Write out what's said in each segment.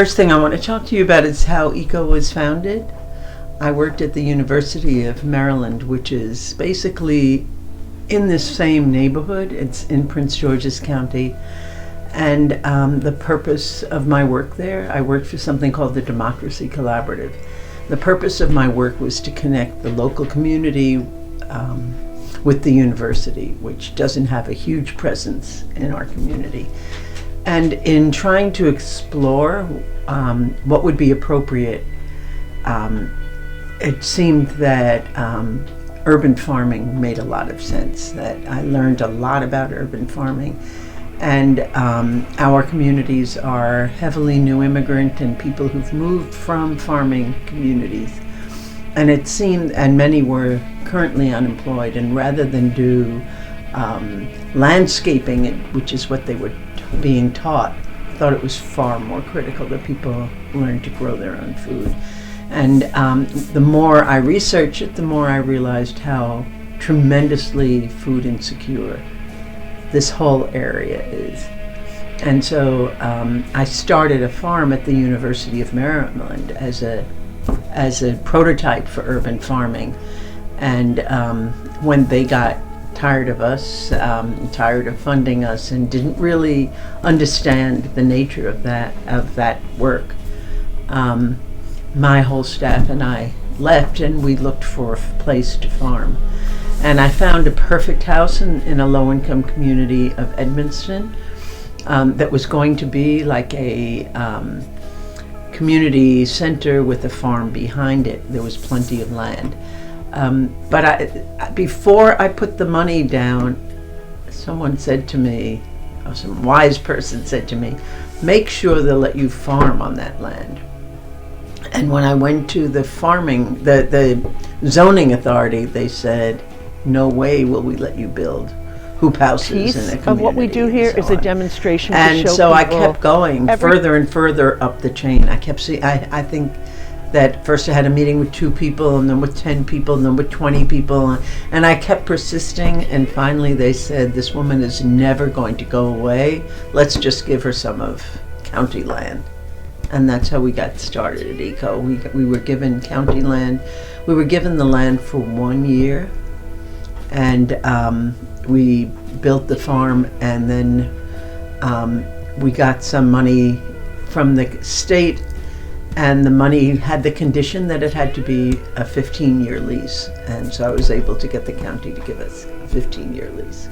First thing I want to talk to you about is how ECO was founded. I worked at the University of Maryland, which is basically in this same neighborhood. It's in Prince George's County. And the purpose of my work there, I worked for something called the Democracy Collaborative. The purpose of my work was to connect the local community with the university, which doesn't have a huge presence in our community. And in trying to explore what would be appropriate, it seemed that urban farming made a lot of sense, that I learned a lot about urban farming. And our communities are heavily new immigrant and people who've moved from farming communities. And it seemed, and many were currently unemployed, and rather than do landscaping, which is what they were being taught, I thought it was far more critical that people learn to grow their own food. And the more I researched it, the more I realized how tremendously food insecure this whole area is. And so I started a farm at the University of Maryland as a prototype for urban farming. And when they got tired of us, tired of funding us, and didn't really understand the nature of that work, my whole staff and I left, and we looked for a place to farm. And I found a perfect house in a low-income community of Edmonston that was going to be like a community center with a farm behind it. There was plenty of land. But before I put the money down, someone said to me, or some wise person said to me, make sure they'll let you farm on that land. And when I went to the zoning authority, they said, no way will we let you build hoop houses in a community. Of what we do here is a demonstration to show people. And so I kept going further and further up the chain. I kept seeing, I think that first I had a meeting with 2 people, and then with 10 people, and then with 20 people, and I kept persisting, and finally they said, this woman is never going to go away. Let's just give her some of county land. And that's how we got started at ECO. We were given county land. We were given the land for 1 year, and we built the farm, and then we got some money from the state, and the money had the condition that it had to be a 15-year lease. And so I was able to get the county to give us a 15-year lease.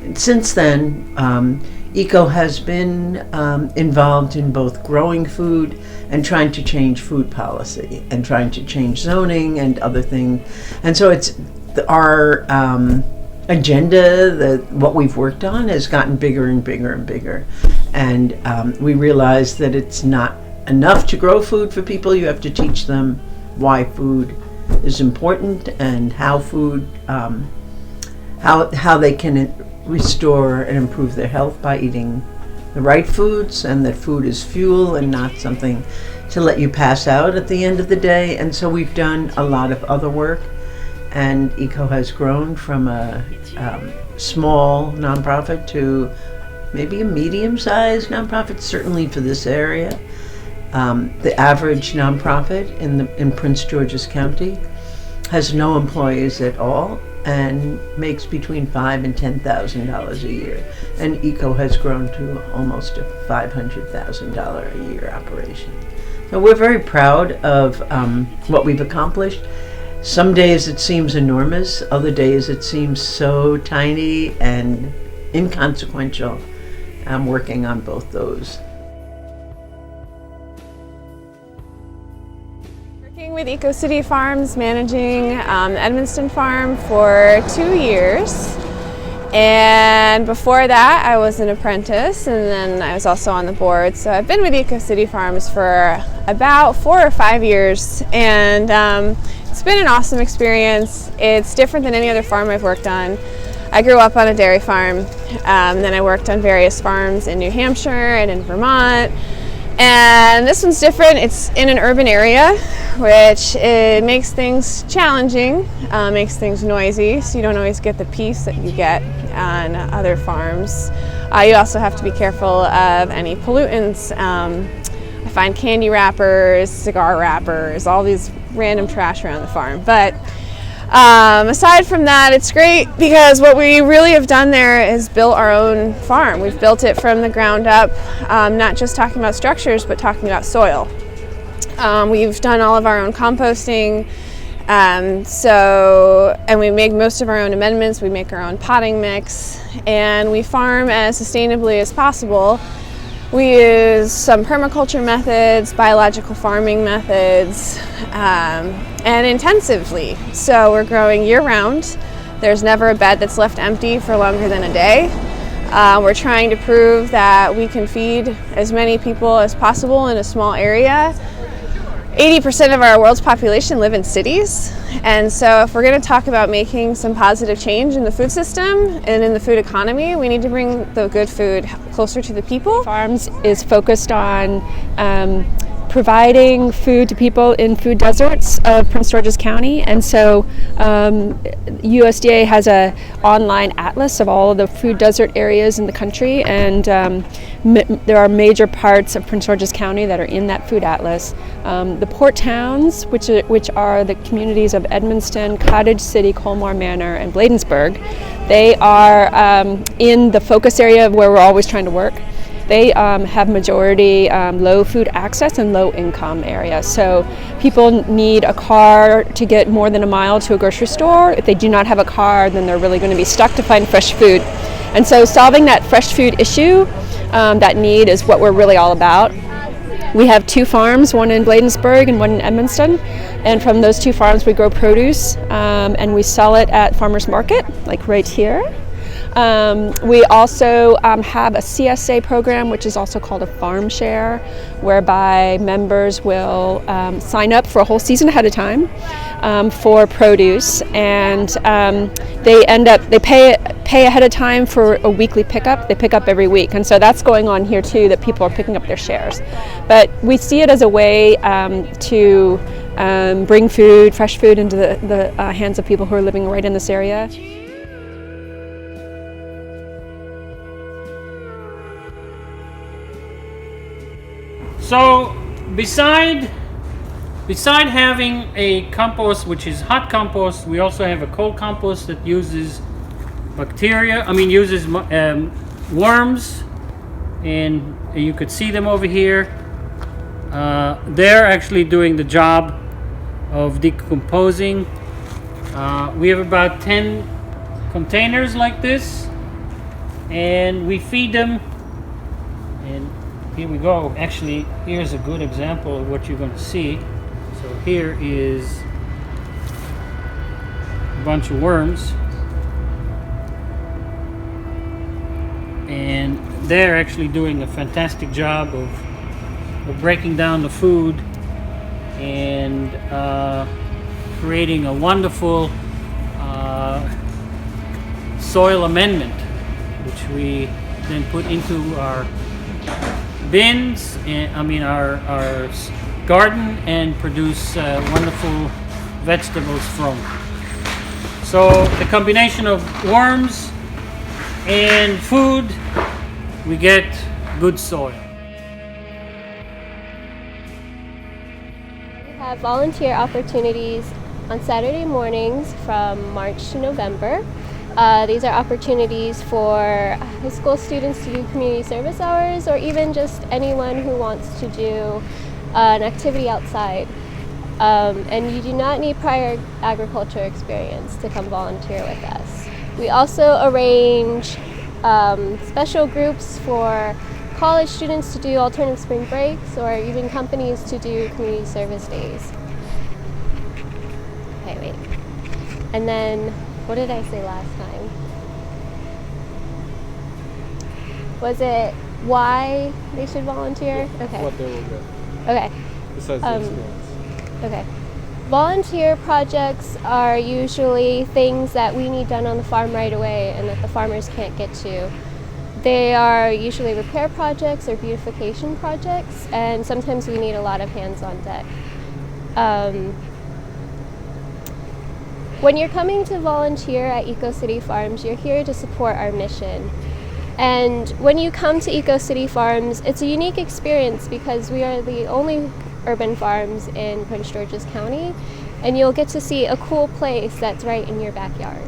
And since then, ECO has been involved in both growing food and trying to change food policy and trying to change zoning and other things. And so it's our agenda, what we've worked on, has gotten bigger and bigger and bigger. And we realize that it's not enough to grow food for people. You have to teach them why food is important and how food, how they can restore and improve their health by eating the right foods, and that food is fuel and not something to let you pass out at the end of the day. And so we've done a lot of other work, and ECO has grown from a small nonprofit to maybe a medium-sized nonprofit, certainly for this area. The average nonprofit in Prince George's County has no employees at all and makes between $5,000 and $10,000 a year. And ECO has grown to almost a $500,000 a year operation. So we're very proud of what we've accomplished. Some days it seems enormous, other days it seems so tiny and inconsequential. I'm working on both those. With Eco City Farms, managing the Edmonston farm for 2 years, and before that I was an apprentice, and then I was also on the board. So I've been with Eco City Farms for about 4 or 5 years, and it's been an awesome experience. It's different than any other farm I've worked on. I grew up on a dairy farm, then I worked on various farms in New Hampshire and in Vermont. And this one's different. It's in an urban area, which it makes things challenging, makes things noisy, so you don't always get the peace that you get on other farms. You also have to be careful of any pollutants. I find candy wrappers, cigar wrappers, all these random trash around the farm. But aside from that, it's great because what we really have done there is built our own farm. We've built it from the ground up, not just talking about structures, but talking about soil. We've done all of our own composting, and we make most of our own amendments. We make our own potting mix, and we farm as sustainably as possible. We use some permaculture methods, biological farming methods, and intensively. So we're growing year-round. There's never a bed that's left empty for longer than a day. We're trying to prove that we can feed as many people as possible in a small area. 80% of our world's population live in cities, and so if we're going to talk about making some positive change in the food system and in the food economy, we need to bring the good food closer to the people. Farms is focused on providing food to people in food deserts of Prince George's County, and so USDA has a online atlas of all of the food desert areas in the country, and there are major parts of Prince George's County that are in that food atlas. The port towns, which are the communities of Edmonston, Cottage City, Colmore Manor, and Bladensburg, they are in the focus area of where we're always trying to work. They have majority low food access and low income areas. So people need a car to get more than a mile to a grocery store. If they do not have a car, then they're really going to be stuck to find fresh food. And so solving that fresh food issue, that need, is what we're really all about. We have 2 farms, one in Bladensburg and one in Edmonston. And from those 2 farms we grow produce and we sell it at farmers market, like right here. We also have a CSA program, which is also called a farm share, whereby members will sign up for a whole season ahead of time for produce, and they pay ahead of time for a weekly pickup. They pick up every week, and so that's going on here too, that people are picking up their shares. But we see it as a way to bring food, fresh food, into the hands of people who are living right in this area. So beside having a compost which is hot compost, we also have a cold compost that uses uses worms, and you could see them over here. They're actually doing the job of decomposing. We have about 10 containers like this, and we feed them. And here we go. Actually, here's a good example of what you're going to see. So here is a bunch of worms, and they're actually doing a fantastic job of breaking down the food and creating a wonderful soil amendment, which we then put into our bins, and our garden, and produce wonderful vegetables from. So the combination of worms and food, we get good soil. We have volunteer opportunities on Saturday mornings from March to November. These are opportunities for high school students to do community service hours, or even just anyone who wants to do an activity outside. And you do not need prior agriculture experience to come volunteer with us. We also arrange special groups for college students to do alternative spring breaks, or even companies to do community service days. Okay, wait. And then, what did I say last time? Was it why they should volunteer? Okay. What they will get. Okay. Besides the experience. Okay. Volunteer projects are usually things that we need done on the farm right away and that the farmers can't get to. They are usually repair projects or beautification projects, and sometimes we need a lot of hands on deck. When you're coming to volunteer at EcoCity Farms, you're here to support our mission. And when you come to Eco City Farms, it's a unique experience because we are the only urban farms in Prince George's County, and you'll get to see a cool place that's right in your backyard.